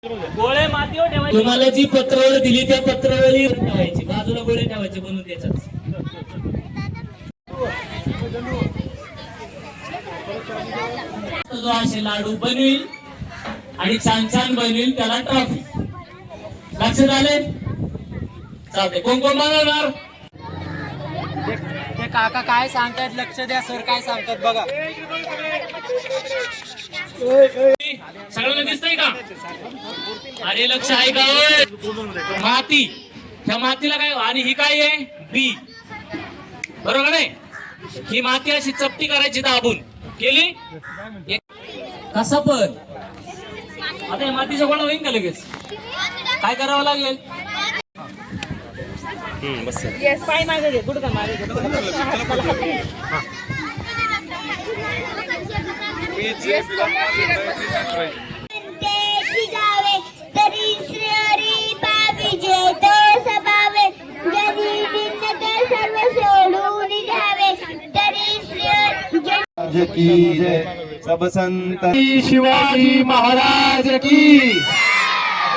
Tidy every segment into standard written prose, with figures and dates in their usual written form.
गोळे मातीवर ठेवायचे. तुम्हाला जी पत्रावळ दिली त्या पत्रावळी ठेवायची, बाजूला गोळे ठेवायचे म्हणून त्याच्यात जो असे लाडू बनविल आणि छान छान बनविल त्याला ट्रॉफी. लक्षात आले? चालते. कोण कोण बनवणार? ते काका काय सांगतात लक्ष द्या. सर काय सांगतात बघा. सगळ्यांना दिसतंय का? अरे लक्ष आहे का? माती. ह्या मातीला काय आणि ही काय आहे? बी. बरोबर आहे. ही माती अशी चपटी करायची दाबून केली कसा पण. आता या मातीचा गोळा होईल का लगेच? काय करावं लागेल? पाय मागे घे, गुडघा मागे घे. की जय. सब संत शिवाजी महाराज की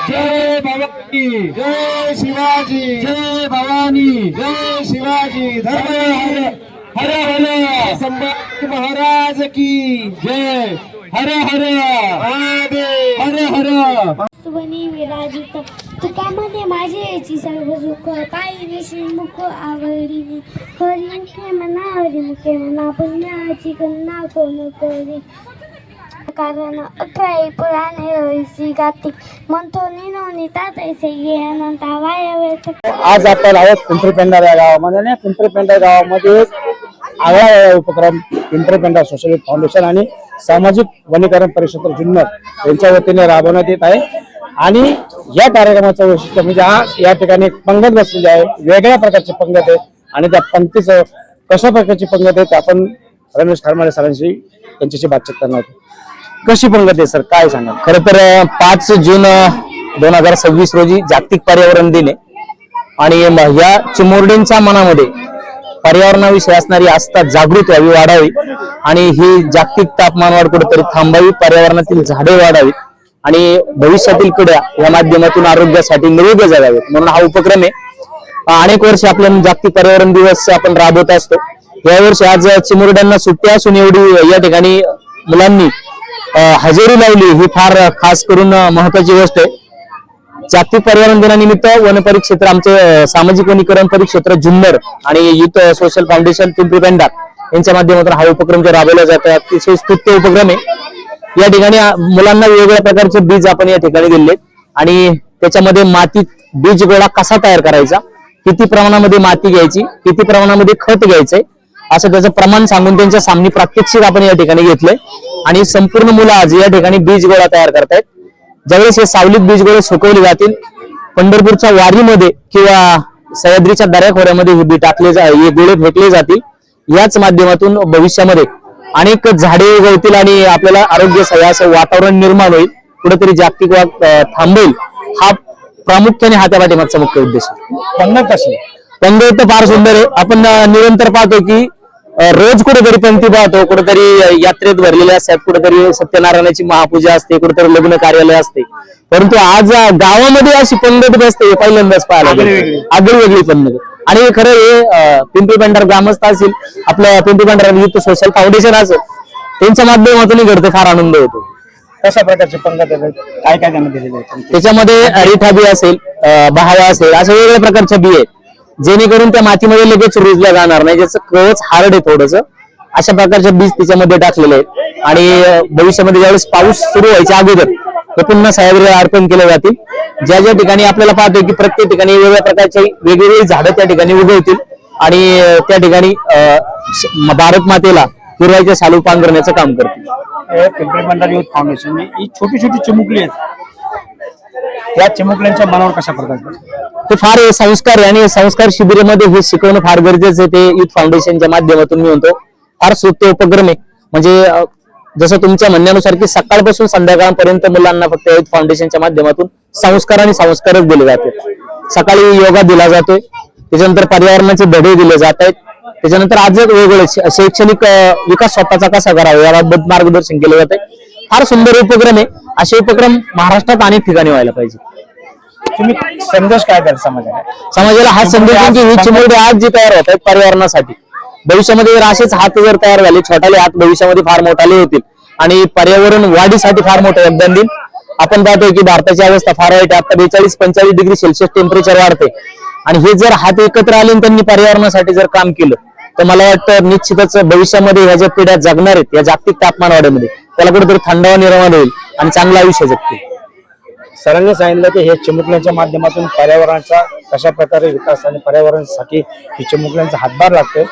जय. भवानी जय शिवाजी जय. भवानी जय शिवाजी. धर्म हर हर संभाजी महाराज की जय. हर हर महादेव. हर हर सुवनी विराजित तुका म्हणे माझे याची सर्व सुख पायी श्रीमुख आवडीने हरिमुखे म्हणा हरिमुखे म्हणा पुण्याची गणना कोण करे कारण 11 पुराणे रहिसी गाती म्हणतो निनोनी तातैसे ये अनंता वाया. आज आपण आहोत पिंपरीपेंडा या गावामध्ये आणि पिंपरीपेंडा गावामध्ये एक आगळा उपक्रम पिंपरीपेंडा सोशल फाउंडेशन आणि सामाजिक वनीकरण परिषद जुन्नर यांच्या वतीने राबवण्यात येत आहे. आणि या कार्यक्रमाचं वैशिष्ट्य म्हणजे या ठिकाणी पंगत बसलेली आहे. वेगळ्या प्रकारची पंगत आहे आणि त्या पंक्तीचं कशा प्रकारची पंगत आहे ते आपण रमेश खारमाळे सरांशी यांच्याशी बातचीत करणार आहोत. कशी पंगत आहे सर, काय सांगा? खरं तर 5 जून 2026 रोजी जागतिक पर्यावरण दिन आहे आणि या चिमुरडींच्या मनामध्ये पर्यावरणाविषयी असणारी आस्था जागृत व्हावी, वाढावी आणि ही जागतिक तापमान वाढ कुठेतरी थांबावी, पर्यावरणातील झाडे वाढावीत आणि भविष्यातील पिढ्या या माध्यमातून आरोग्यासाठी निरोगी जगावेत म्हणून हा उपक्रम आहे. अनेक वर्ष आपल्या जागतिक पर्यावरण दिवस आपण राबवत असतो. यावर्षी आज चिमुरड्यांना सुट्टी असून एवढी या ठिकाणी मुलांनी हजेरी लावली ही फार खास करून महत्वाची गोष्ट आहे. जागतिक पर्यावरण दिनानिमित्त वन परिक्षेत्र आमचे सामाजिक वनीकरण परिक्षेत्र जुन्नर आणि युथ सोशल फाउंडेशन पिंपरीपेंडा यांच्या माध्यमातून हा उपक्रम राबवला जातो. अतिशय स्तुत्य उपक्रम आहे. या ठिकाणी मुलांना वेगवेगळ्या प्रकारचे बीज आपण या ठिकाणी दिले आणि त्याच्यामध्ये मातीत बीज गोळा कसा तयार करायचा, किती प्रमाणामध्ये माती घ्यायची, किती प्रमाणामध्ये खत घ्यायचंय असं त्याचं प्रमाण सांगून त्यांच्या सामने प्रात्यक्षिक आपण या ठिकाणी घेतलंय आणि संपूर्ण मुलं आज या ठिकाणी बीज गोळा तयार करतायत. ज्यावेळेस हे सावलीत बीज गोळे सुकवले जातील, पंढरपूरच्या वारीमध्ये किंवा सह्याद्रीच्या दऱ्याखोऱ्यामध्ये हे बी हे गोळे फेकले जातील. याच माध्यमातून भविष्यामध्ये अनेक झाडे उगवतील आणि आपल्याला आरोग्य असं वातावरण निर्माण होईल, कुठेतरी जागतिक वाढ थांबेल. हा प्रामुख्याने हा त्या पाठीमागचा मुख्य उद्देश आहे. पंगत कशी? पंगत तर फार सुंदर आहे. आपण निरंतर पाहतो की रोज कुठेतरी पंक्ती पाहतो, कुठेतरी यात्रेत भरलेले असतात, कुठेतरी सत्यनारायणाची महापूजा असते, कुठेतरी लग्न कार्यालय असते, परंतु आज गावामध्ये अशी पंगत बसते हे पहिल्यांदाच पाहायला आगळी वेगळी पंगत. आणि खरं हे पिंपरीपेंडा ग्रामस्थ असतील, आपलं पिंपरीपेंडा युथ सोशल फाउंडेशन असेल, त्यांच्या माध्यमातून घडते फार आनंद होतो. कशा प्रकारची पंगत आहे, काय काय त्यांना दिलेलं आहे? त्याच्यामध्ये रिठा बी असेल, बहावा असेल, अशा वेगवेगळ्या प्रकारच्या बी आहेत जेणेकरून त्या मातीमध्ये लगेच रुजल्या जाणार नाही, ज्याचं कवच हार्ड आहे थोडंसं. अशा प्रकारचे बीज त्याच्यामध्ये टाकलेले आहेत आणि भविष्यामध्ये ज्यावेळेस पाऊस सुरू व्हायच्या अगोदर ते पुन्हा सह्याद्रीला अर्पण केले जातील. ज्या ज्या ठिकाणी आपल्याला पाहतोय की प्रत्येक ठिकाणी वेगवेगळ्या प्रकारची वेगवेगळी झाडं त्या ठिकाणी उगवतील आणि त्या ठिकाणी भारत मातेला हिरवाईच्या शालू पांघरण्याचं काम करतील. पिंपरीपेंडा युथ फाउंडेशन ही छोटी छोटी चिमुकली आहेत, त्या चिमुकल्यांच्या मनावर कशा प्रकारचे ते फार संस्कार आहे आणि संस्कार शिबिरामध्ये हे शिकवणं फार गरजेचं आहे. ते युथ फाउंडेशनच्या माध्यमातून मी म्हणतो फार स्तुत्य उपक्रम आहे. म्हणजे जसं तुमच्या म्हणण्यानुसार की सकाळपासून संध्याकाळपर्यंत मुलांना फक्त युथ फाउंडेशनच्या माध्यमातून संस्कार आणि संस्कारच दिले जाते. सकाळी योगा दिला जातोय, त्याच्यानंतर पर्यावरणाचे धडे दिले जात आहेत, त्याच्यानंतर आज वेगवेगळे शैक्षणिक विकास स्वतःचा कसा करावा याबाबत मार्गदर्शन केले जाते. फार सुंदर उपक्रम आहे असे उपक्रम महाराष्ट्रात अनेक ठिकाणी व्हायला पाहिजे. तुम्ही संदेश काय द्याल समाजाला? समाजाला हा संदेश आहे की ही चिमुरडी आज जी तयार होत आहेत पर्यावरणासाठी, भविष्यामध्ये जर असेच हात जर तयार झाले, छोटाले हात भविष्यामध्ये फार मोठाले होतील आणि पर्यावरण वाढीसाठी फार मोठं योगदान देईल. आपण पाहतोय की भारताची अवस्था फार वाईट आहे. आता 42-45 डिग्री सेल्सिअस टेम्परेचर वाढते आणि हे जर हात एकत्र आले आणि त्यांनी पर्यावरणासाठी जर काम केलं तर मला वाटतं निश्चितच भविष्यामध्ये ह्या ज्या पिढ्या जगणार आहेत या जागतिक तापमान वाढीमध्ये त्याला कुठेतरी थंडावा निर्माण होईल आणि चांगलं आयुष्य जगतील. सरांनी सांगितलं की हे चिमुकल्यांच्या माध्यमातून पर्यावरणाचा कशा प्रकारे विकास आणि पर्यावरणासाठी ही चिमुकल्यांचा हातभार लागतोय.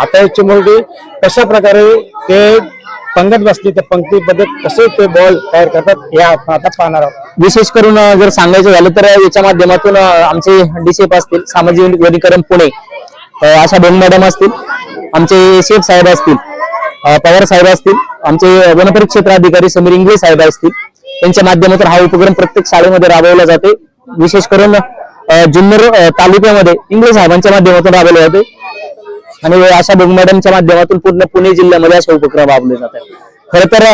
आता ही चिमुकली कशा प्रकारे ते पंगत बसली त्या पंक्तीमध्ये कसे ते बॉल तयार करतात हे आपण आता पाहणार आहोत. विशेष करून जर सांगायचं झालं तर याच्या माध्यमातून आमचे डीसीएफ असतील, सामाजिक वनीकरण पुणे, आशा बेन मॅडम असतील, आमचे शेफ साहेब असतील, पवार साहेब असतील, आमचे वनपरिक्षेत्र अधिकारी समीर इंगळे साहेब असतील, त्यांच्या माध्यमातून हा उपक्रम प्रत्येक शाळेमध्ये राबवला जाते. विशेष करून जुन्नर तालुक्यामध्ये इंगळे साहेबांच्या माध्यमातून राबवले जाते आणि आशा बेन मॅडमच्या माध्यमातून पूर्ण पुणे जिल्ह्यामध्ये असे उपक्रम राबवले जातात. खरं तर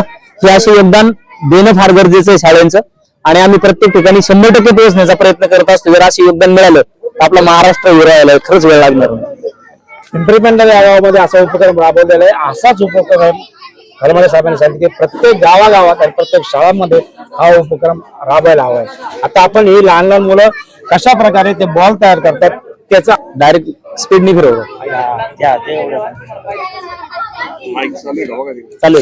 हे असे योगदान देणं फार गरजेचं आहे शाळेचं आणि आम्ही प्रत्येक ठिकाणी 100% पोहोचण्याचा प्रयत्न करत असतो. जर असे योगदान मिळालं तर आपला महाराष्ट्र विरायला खरंच वेळ लागणार नाही. पिंपरी पेंढार या गावामध्ये असा उपक्रम राबवलेला आहे. असाच उपक्रम खरमारे साहेबांनी सांगितले की प्रत्येक गावागावात आणि प्रत्येक शाळांमध्ये हा उपक्रम राबवायला हवा आहे. आता आपण ही लहान लहान मुलं कशा प्रकारे ते बॉल तयार करतात त्याचा डायरेक्ट स्पीडनी फिरवलं चालेल.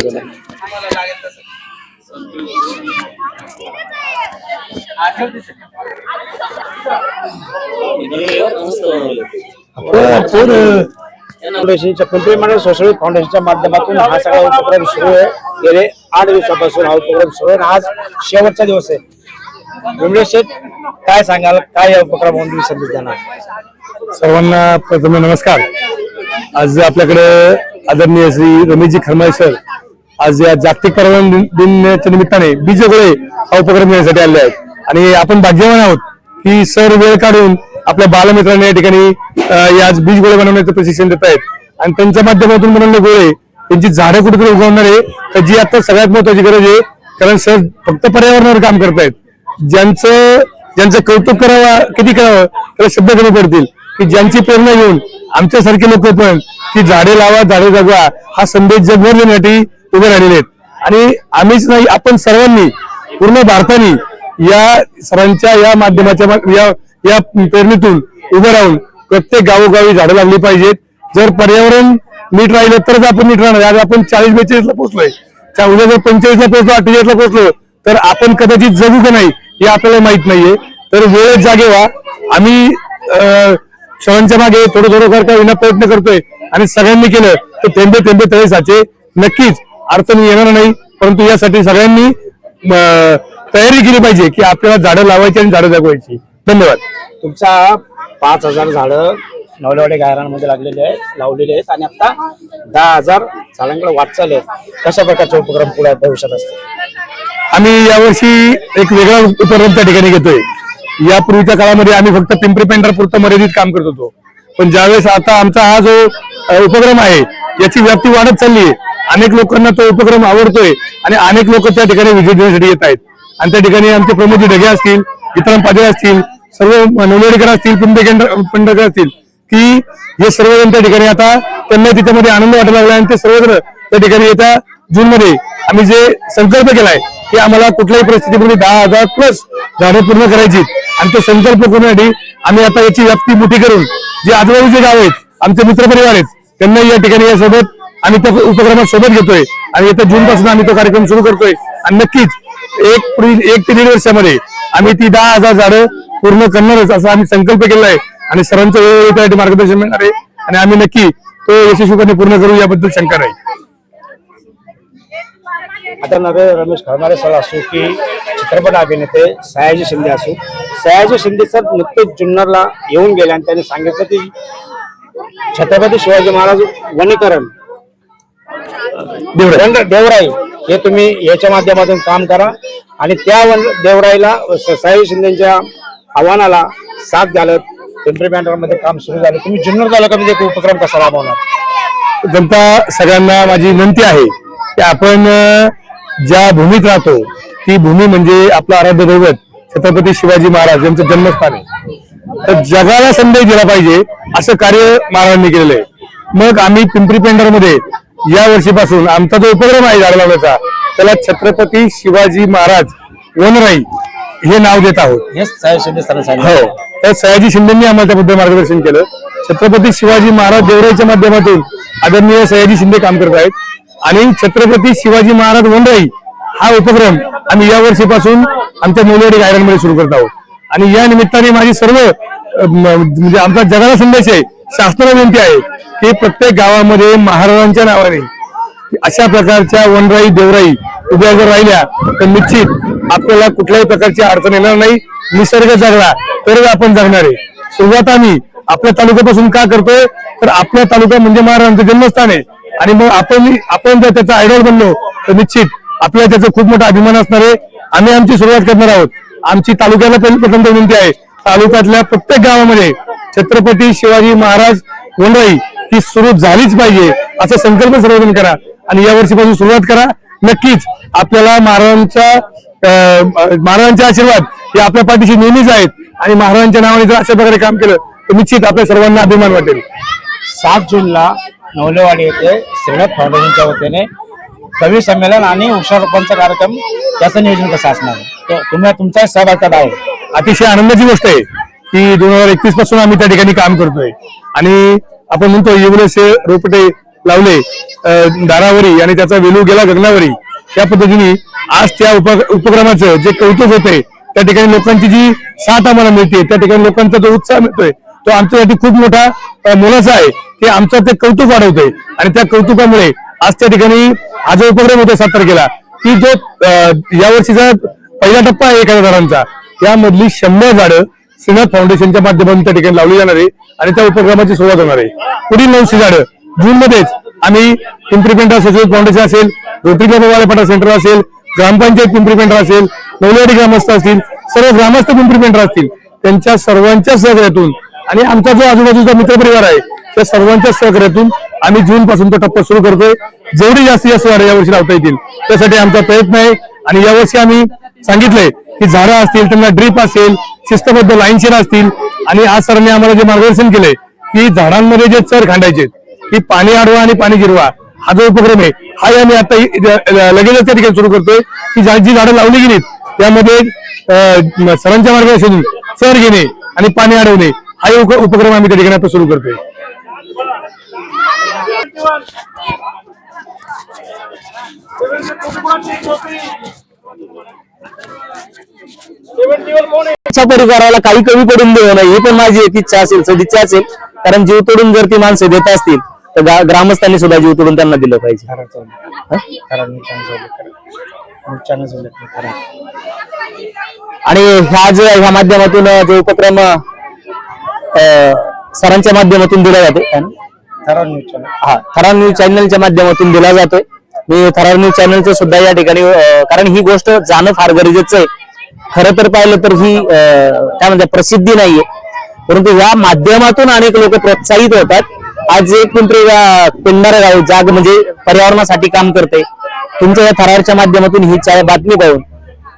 पिंपरी पेंढार सोशल फाउंडेशनच्या माध्यमातून हा सगळा उपक्रम सुरू आहे. गेले 8 दिवसापासून हा उपक्रम सुरू आहे. आज शेवटचा दिवस आहे. विमलेश शेठ, काय सांगाल, काय या उपक्रमामध्ये संदेश देणार? सर्वांना प्रथम नमस्कार. आज आपल्याकडे आदरणीय श्री रमेशजी खरमारे सर आज या जागतिक पर्यावरण दिनाच्या निमित्ताने बीज गोळे हा उपक्रम घेण्यासाठी आले आहेत आणि आपण भाग्यवान आहोत की सर वेळ काढून आपल्या बालमित्रांना या ठिकाणी आज बीज गोळे बनवण्याचं प्रशिक्षण देत आहेत आणि त्यांच्या माध्यमातून बनवलेले गोळे त्यांची झाडं कुठेतरी उगवणार आहे तर जी आता सगळ्यात महत्वाची गरज आहे. कारण सर फक्त पर्यावरणावर काम करतायत. ज्यांचं कौतुक करावं किती करावं त्याला शब्द कमी पडतील की ज्यांची प्रेरणा घेऊन आमच्यासारखे लोक पण की झाडे लावा झाडे जगवा हा संदेश जगभर देण्यासाठी उभे राहिलेले आहेत. आणि आम्हीच नाही आपण सर्वांनी पूर्ण भारताने या सरांच्या या माध्यमाच्या या प्रेरणेतून उभं राहून प्रत्येक गावोगावी झाडं लावली पाहिजेत. जर पर्यावरण नीट राहिलं तरच आपण नीट राहणार. आज आपण 40-42 ला पोहोचलोय, उद्या जर 45 ला पोहोचलो, 48 ला पोहोचलो तर आपण कदाचित जगू का नाही हे आपल्याला माहित नाहीये. तर वेळेत जागे व्हा. आम्ही क्षणांच्या मागे थोडं करता विना प्रयत्न करतोय आणि सगळ्यांनी केलं तर थेंबे थेंबे तळे साचे. नक्कीच अडचणी येणार नाही, परंतु यासाठी सगळ्यांनी तयारी केली पाहिजे की आपल्याला झाडं लावायची आणि झाडं जगवायची. धन्यवाद. तुमचा 5000 झाडं नवलवाडी गायरांमध्ये लावलेले आहेत आणि आता 10,000 झाडांकडे वाटचाल आहे. कशा प्रकारचे उपक्रम पुढे भविष्यात असतील? आम्ही यावर्षी एक वेगळा उपक्रम त्या ठिकाणी घेतोय. यापूर्वीच्या काळामध्ये आम्ही फक्त पिंपरी पेंढार पुरतं मर्यादित काम करत होतो, पण ज्यावेळेस आता आमचा हा जो उपक्रम आहे याची व्याप्ती वाढत चालली आहे. अनेक लोकांना तो उपक्रम आवडतोय आणि अनेक लोक त्या ठिकाणी व्हिजिट देण्यासाठी येत आहेत आणि त्या ठिकाणी आमचे प्रमोदजी ढगे असतील, वितरण पाटील असतील, सर्व नवलेडकर असतील, पेंढरकर असतील की हे सर्वजण त्या ठिकाणी आता त्यांना त्याच्यामध्ये आनंद वाटायला लागला आणि ते सर्वजण त्या ठिकाणी येत्या जून मध्ये आम्ही जे संकल्प केलाय की आम्हाला कुठल्याही परिस्थितीमध्ये 10,000 प्लस झाडं पूर्ण करायची आणि तो संकल्प करण्यासाठी आम्ही आता याची व्याप्ती मोठी करून जे आजूबाजूचे गाव आहेत आमचे मित्रपरिवार आहेत त्यांना या ठिकाणी यासोबत आम्ही त्या उपक्रमात सोबत घेतोय आणि येत्या जून पासून आम्ही तो कार्यक्रम सुरू करतोय आणि नक्कीच 1 ते 1.5 वर्षामध्ये आम्ही ती 10,000 झाडं पूर्ण करणारच असा आम्ही संकल्प केला आहे आणि सरांचं वेळोवेळी त्यासाठी मार्गदर्शन मिळणार आहे आणि आम्ही नक्की तो यशस्वीपणे पूर्ण करू याबद्दल शंका नाही. आता नवे रमेश खरमारे सर असो की चित्रपट अभिनेते सयाजी शिंदे असो, सयाजी शिंदे सर नुकतेच जुन्नरला येऊन गेले आणि त्यांनी सांगितलं की छत्रपती शिवाजी महाराज वनीकरण देवराई हे तुम्ही याच्या माध्यमातून काम करा आणि त्या देवराईला सयाजी शिंदेच्या आव्हानाला साथ घालत पिंपरी पेंढारमध्ये काम सुरू झालं. तुम्ही जुन्नर तालुक्यामध्ये एक उपक्रम कसा राबवणार? जनता सगळ्यांना माझी विनंती आहे की आपण ज्या भूमीत राहतो ती भूमी म्हणजे आपलं आराध्य दैवत छत्रपती शिवाजी महाराज यांचं जन्मस्थान आहे. तर जगाला संदेश दिला पाहिजे असं कार्य महाराजांनी केलेलं आहे. मग आम्ही पिंपरी पेंढारमध्ये या वर्षीपासून आमचा जो उपक्रम आहे झाड लावण्याचा त्याला छत्रपती शिवाजी महाराज वनराई हे नाव देत आहोत. हो, तर सयाजी शिंदेंनी आम्हाला त्याबद्दल मार्गदर्शन केलं. छत्रपती शिवाजी महाराज देवराईच्या माध्यमातून आदरणीय सयाजी शिंदे काम करत आहेत आणि छत्रपती शिवाजी महाराज वनराई हा उपक्रम आम्ही या वर्षीपासून आमच्या मोलवाडी गायरांमध्ये सुरू करत आहोत. आणि या निमित्ताने माझी सर्व म्हणजे आमचा जगाला संदेश आहे, शासनाला विनंती आहे की प्रत्येक गावामध्ये महाराजांच्या नावाने अशा प्रकारच्या वनराई देवराई उभ्या जर राहिल्या तर निश्चित आपल्याला कुठल्याही प्रकारची अडचण येणार नाही. निसर्ग जगला तरच आपण जगणार आहे. सुरुवात आम्ही आपल्या तालुक्यापासून का करतोय तर आपला तालुका म्हणजे महाराजांचं जन्मस्थान आहे आणि मग आपण जर त्याचा आयडॉल बनलो तर निश्चित आपल्याला त्याचा खूप मोठा अभिमान असणार आहे. आम्ही आमची सुरुवात करणार आहोत. आमची तालुक्याला प्रथम विनंती आहे, तालुक्यातल्या प्रत्येक गावामध्ये छत्रपती शिवाजी महाराज वनराई ही सुरू झालीच पाहिजे असा संकल्प सर्वजण करा आणि या वर्षीपासून सुरुवात करा. नक्कीच आपल्याला महाराजांचे आशीर्वाद हे आपल्या पाठीशी नेहमीच आहेत आणि महाराजांच्या नावाने जर अशा प्रकारे काम केलं तर निश्चित आपल्या सर्वांना अभिमान वाटेल. 7 जूनला नवलेवाडी येथे श्रीनाथ फाउंडेशनच्या वतीने कवी संमेलन आणि वृक्षारोपणचा कार्यक्रम त्याचं नियोजन कसं असणार आहे? तुम्ही तुमचा सहभाग त्यात आहे. अतिशय आनंदाची गोष्ट आहे की 2021 पासून आम्ही त्या ठिकाणी काम करतोय आणि आपण म्हणतो येवलेसे रोपटे लावले दारावरी आणि त्याचा वेलू गेला गगनावरी. त्या पद्धतीने आज त्या उपक्रमाचं जे कौतुक होते त्या ठिकाणी लोकांची जी साथ आम्हाला मिळते, त्या ठिकाणी लोकांचा जो उत्साह मिळतोय तो आमच्यासाठी खूप मोठा मोलाचा आहे. ते आमचं ते कौतुक वाढवतोय आणि त्या कौतुकामुळे आज त्या ठिकाणी हा जो उपक्रम होता 7 तारखेला की जो यावर्षीचा पहिला टप्पा आहे 1000 झाडांचा त्यामधली 100 झाडं श्रीनाथ फाउंडेशनच्या माध्यमातून त्या ठिकाणी लावली जाणार आहे आणि त्या उपक्रमाची सुरुवात होणार आहे. पुढील 900 झाडं जून मध्येच आम्ही पिंपरी पेंढार सोशल फाउंडेशन असेल, रोटरी क्लब वालेपाटा सेंटर असेल, ग्रामपंचायत पिंपरी पेंढार असेल, नवलेवाडी ग्रामस्थ असतील, सर्व ग्रामस्थ पिंपरी पेंढार असतील त्यांच्या सर्वांच्या सहकार्यातून आणि आमचा जो आजूबाजूचा मित्रपरिवार आहे त्या सर्वांच्या सहकार्यातून आम्ही जून पासून तो टप्पा सुरू करतोय. जेवढी जास्तीत जास्त झाडं यावर्षी लावता येतील त्यासाठी आमचा प्रयत्न आहे आणि यावर्षी आम्ही सांगितलंय की झाडं असतील त्यांना ड्रीप असेल, शिस्तबद्ध लाईनशेर असतील आणि आज सरांनी आम्हाला जे मार्गदर्शन केलंय की झाडांमध्ये जे चर खांडायचे की पाणी अडवा आणि पाणी जिरवा हा जो उपक्रम आहे हा आम्ही आता लगेचच त्या ठिकाणी सुरू करतोय की जी झाडं लावली गेलीत त्यामध्ये सरांच्या मार्गदर्शनातून चर घेणे आणि पाणी अडवणे हा उपक्रम आम्ही त्या ठिकाणी आता सुरू करतोय. परिवाराला काही कमी पडून देऊ नये ही पण माझी एक इच्छा असेल, सदिच्छा असेल. कारण जीव तोडून जर ती माणसं देत असतील तर ग्रामस्थांनी सुद्धा जीव तोडून त्यांना दिलं पाहिजे. आणि ह्या माध्यमातून जो उपक्रम सरांच्या माध्यमातून दिला जातो थरार न्यूज चॅनलच्या माध्यमातून दिला जातोय. मी थरार न्यूज चॅनलचं सुद्धा या ठिकाणी कारण ही गोष्ट जाणं फार गरजेचं आहे. खरं तर पाहिलं तर ही काय म्हणतात प्रसिद्धी नाहीये परंतु या माध्यमातून अनेक लोक प्रोत्साहित होतात. आज एक पिंपरी पेंढार गाव जाग म्हणजे पर्यावरणासाठी काम करते. तुमच्या या थरारच्या माध्यमातून ही बातमी पाहून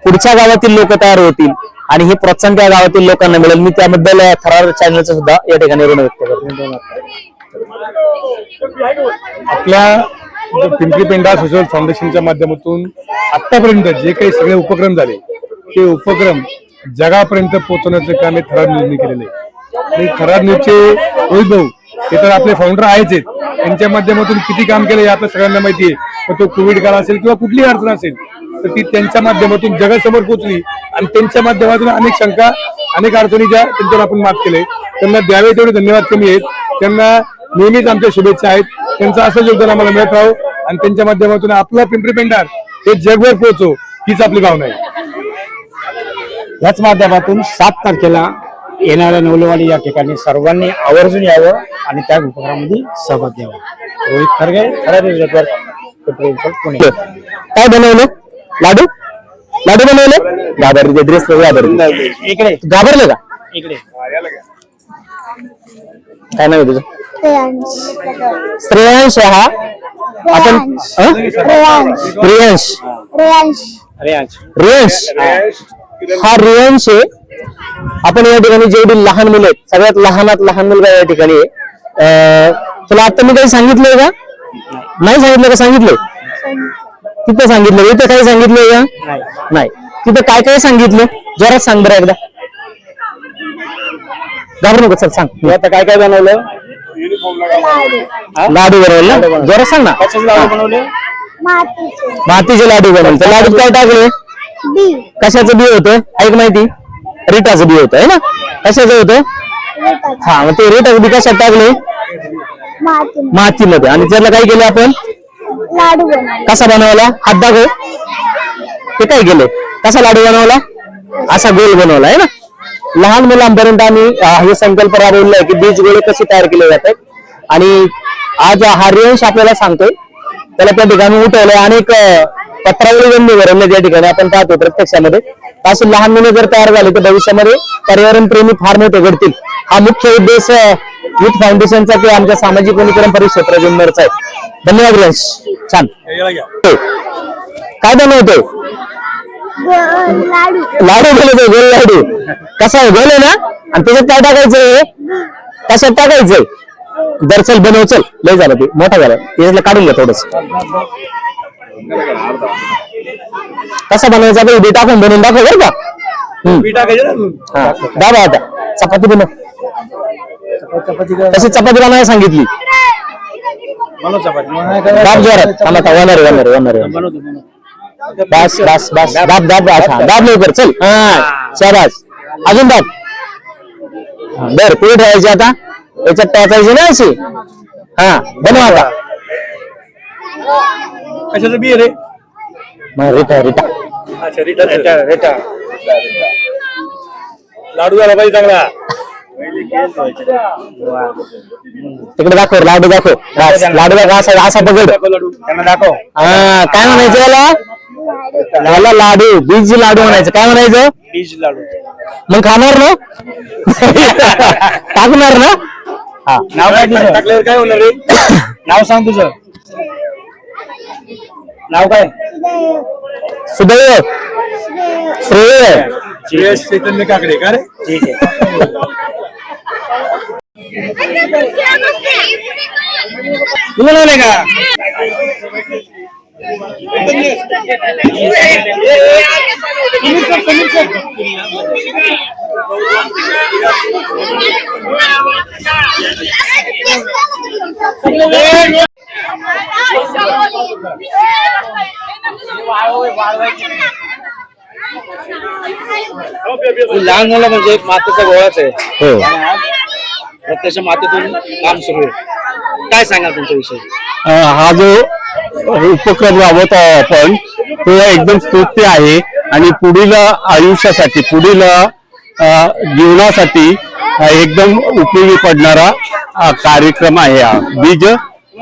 पुढच्या गावातील लोक तयार होतील आणि हे प्रोत्साहन त्या गावातील लोकांना मिळेल. मी त्याबद्दल थरार चॅनलचं सुद्धा या ठिकाणी ऋण व्यक्त करतो. आपल्या पिंपरी पेंढार सोशल फाउंडेशनच्या माध्यमातून आतापर्यंत जे काही सगळे उपक्रम झाले ते उपक्रम जगापर्यंत पोहोचवण्याचं काम हे थरार न्यूजने केलेलं आहे. आणि थरार न्यूजचे रोहित भाऊ हे तर आपले फाउंडर आहेच आहेत. त्यांच्या माध्यमातून किती काम केलं हे आपल्या सगळ्यांना माहिती आहे. मग तो कोविड काळ असेल किंवा कुठलीही अडचण असेल तर ती त्यांच्या माध्यमातून जगासमोर पोहोचली आणि त्यांच्या माध्यमातून अनेक शंका अनेक अडचणीच्या त्यांच्यावर आपण मात केले. त्यांना द्यावे तेवढे धन्यवाद कमी आहेत. त्यांना नेहमीच आमच्या शुभेच्छा आहेत. त्यांचं असं योगदान आम्हाला मिळत राहो आणि त्यांच्या माध्यमातून आपला पिंपरी पेंढार हे जगभर पोहोचो हीच आपली भावना आहे. याच माध्यमातून 7 तारखेला येणाऱ्या नवलेवाडी या ठिकाणी सर्वांनी आवर्जून यावं आणि त्या उपक्रमामध्ये सहभाग घ्यावा. रोहित खरगे, थरार न्यूज नेटवर्क, पुणे. काय बनवलं? लाडू बनवले? घाबरले ड्रेस इकडे घाबरले का? इकडे काय नाव आहे तुझं? श्रेयांश. हा आपण प्रियांश रियांश हा रियांश आहे. आपण या ठिकाणी जेवढी लहान मुलं आहेत सगळ्यात लहानात लहान मुलगा या ठिकाणी आहे. तुला आता मी काही सांगितलंय का? नाही सांगितलं का? सांगितलंय तिथं सांगितलं, इथं काही सांगितलंय का? नाही. तिथं काय काय सांगितलं जोरात सांग बरं एकदा. घाबरू नको, चल सांग. आता काय काय बनवलं? लाडू बनवले ना, जोरात सांग ना. लाडू बनवले? मातीचे लाडू बनवले. त्या लाडूत काय टाकले? कशाचं बी होतं ऐक माहिती? रिटाचं बी होतं आहे ना. कशाचं होतं? हा, मग ते रिटाचं बी कशात टाकले? मातीमध्ये. आणि त्याला काय केलं आपण? लाडू बनवले. कसा बनवला? हात दाखव. ते काय केले? कसा लाडू बनवला? असा गोल बनवला आहे ना. लहान मुलांपर्यंत आम्ही हे संकल्प राबवलेला आहे की बीज गोळे कसे तयार केले जातात. आणि आज हा रियांश आपल्याला सांगतोय. त्याला त्या ठिकाणी उठवलंय. अनेक पत्रावळी जमिनी भरवल्या त्या ठिकाणी आपण पाहतो प्रत्यक्षामध्ये. अशी लहान मुलं जर तयार झाले तर भविष्यामध्ये पर्यावरण प्रेमी फार मोठे घडतील. हा मुख्य उद्देश युथ फाउंडेशनचा किंवा आमच्या सामाजिक वनीकरण परिक्षेत्र जुन्नरचा आहे. धन्यवाद रियांश, छान. काय बनवतोय? लाडू बनवतोय, गोल लाडू. कसा आहे? गोल आहे ना. आणि त्याच्यात काय टाकायचंय? कशात टाकायचंय? दरचल बनव, चल. लय झालं ते, मोठा झाला. त्याच्यातलं काढून घ्या थोडस. कसा बनवायचा? बी टाकून बनवून दाखव बरं का. हा, दाबा आता. चपाती बनव. तशी चपाती बनवायला सांगितली. दाब जोरात. वनर बस बस बस. दाब दाब दाब लवकर, चल. हा, शाबास. अजून दाब. बर, पुढे ठेवायची आता. याच्यात टाकायची ना अशी. हा, बनवा आता. कशाचं बी रे? रिटा. लाडू झाला पाहिजे चांगला. तिकडे दाखव, लाडू दाखव. लाडू दाखव. असा पकड. त्यांना दाखव. हा, काय म्हणायचं याला? लाडू, बीज लाडू म्हणायचं. काय म्हणायचं? बीज लाडू. मग खाणार ना? टाकणार ना? हा, नाव काय तुझं? टाकल्यावर काय होणार रे? नाव सांग तुझं. नाव काय? सुदैव, श्रेय. श्रेयस चैतन्य काकडे का रे? ठीक आहे. तुला नाही का? लहान मुलं म्हणजे एक मातीचा गोळाच आहे. हो. प्रत्यक्ष मातीतून काम सुरू आहे. काय सांगाल तुमच्याविषयी? हा जो उपक्रम राबवत आहे आपण तो एकदम स्तुत्य आहे आणि पुढील आयुष्यासाठी, पुढील जीवनासाठी एकदम उपयोगी पडणारा कार्यक्रम आहे हा बीज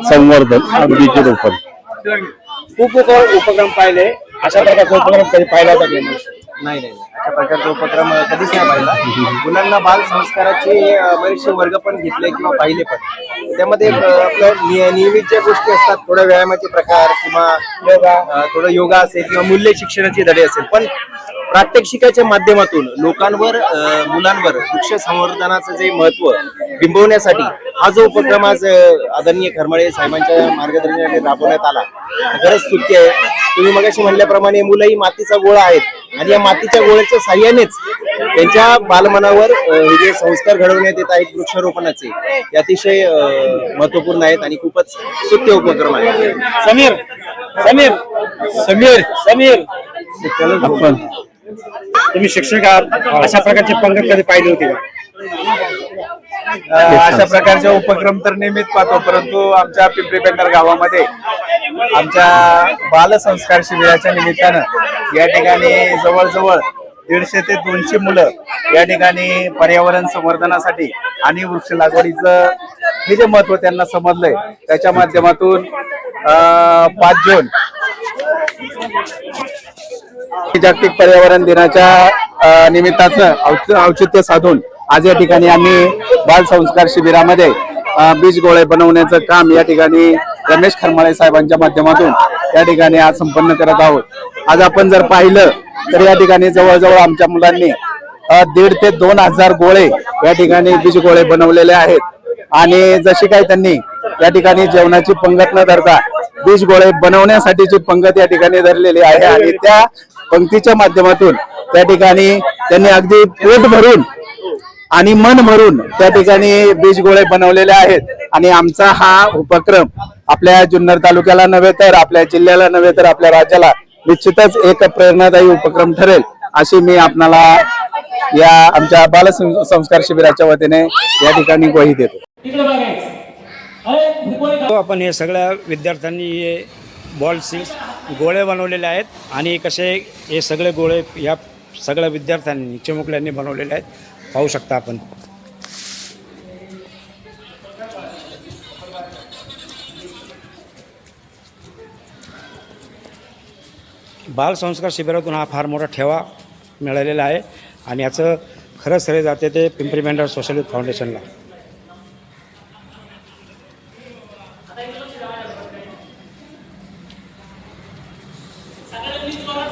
संवर्धन, बीज रोपण. खूप उपक्रम पाहिले. अशा प्रकारचा उपक्रम कधी पाहिला होता की नाही नाही अशा प्रकारचा उपक्रम कधीच नाही पाहिला. मुलांना बाल संस्काराचे बरेचसे वर्ग पण घेतले किंवा पाहिले पण. त्यामध्ये आपलं नियमित ज्या गोष्टी असतात, थोड्या व्यायामाचे प्रकार किंवा थोडं योगा असेल किंवा मूल्य शिक्षणाचे धडे असेल, पण प्रात्यक्षिकाच्या माध्यमातून लोकांवर, मुलांवर वृक्ष संवर्धनाचं जे महत्व बिंबवण्यासाठी हा जो उपक्रम आज आदरणीय खरमाळे साहेबांच्या मार्गदर्शनाखाली राबवण्यात आला, खरंच स्तुत्य आहे. तुम्ही मगाशी म्हणल्याप्रमाणे मुलं ही मातीचा गोळा आहेत आणि या मातीच्या गोळ्याच्या साह्यानेच त्यांच्या बालमनावर हे जे संस्कार घडवण्यात येत आहेत वृक्षारोपणाचे, ते अतिशय महत्वपूर्ण आहेत आणि खूपच स्तुत्य उपक्रम आहे. समीर समीर समीर समीर आपण तुम्ही शिक्षक आहात, अशा प्रकारचे पंगत कधी पाहिली होती का? अशा प्रकारचे उपक्रम तर नेहमीच पाहतो, परंतु आमच्या पिंपरी पेंढार गावामध्ये आमच्या बालसंस्कार शिबिराच्या निमित्तानं या ठिकाणी जवळजवळ 150 ते 200 मुलं या ठिकाणी पर्यावरण संवर्धनासाठी आणि वृक्ष लागवडीचं हे जे महत्व त्यांना समजलंय, त्याच्या माध्यमातून 5 जून जागतिक पर्यावरण दिनाच्या निमित्ताचं औचित्य साधून आज या ठिकाणी आम्ही बाल संस्कार शिबिरामध्ये बीज गोळे बनवण्याचं काम या ठिकाणी रमेश खरमाळे साहेबांच्या माध्यमातून या ठिकाणी आज संपन्न करत आहोत. आज आपण जर पाहिलं तर या ठिकाणी जवळजवळ आमच्या मुलांनी 1,500 ते 2,000 गोळे या ठिकाणी बीज गोळे बनवलेले आहेत आणि जशी काही त्यांनी या ठिकाणी जेवणाची पंगत न धरता बीज गोळे बनवण्यासाठीची पंगत या ठिकाणी धरलेली आहे आणि त्या पंक्तीच्या माध्यमातून त्या ठिकाणी त्यांनी अगदी पोट भरून आणि मन भरून त्या ठिकाणी बीज गोळे बनवलेले आहेत आणि आमचा हा उपक्रम आपल्या जुन्नर तालुक्याला नव्हे तर आपल्या जिल्ह्याला नव्हे तर आपल्या राज्याला निश्चितच एक प्रेरणादायी उपक्रम ठरेल अशी मी आपणाला या आमच्या बाल संस्कार शिबिराच्या वतीने या ठिकाणी ग्वाही देतो. तिकडे बघायचं. अरे, हे कोणी का- आपण हे सगळ्या विद्यार्थ्यांनी हे बॉल्स गोळे बनवलेले आहेत आणि कसे हे सगळे गोळे या सगळ्या विद्यार्थ्यांनी चिमुकल्यांनी बनवलेले आहेत पाहू शकता आपण. बाल संस्कार शिबिरातून हा फार मोठा ठेवा मिळालेला आहे आणि याचं खरं श्रेय जाते ते पिंपरी पेंढार सोशल युथ फाउंडेशनला. सगळ्यांनीच बघा.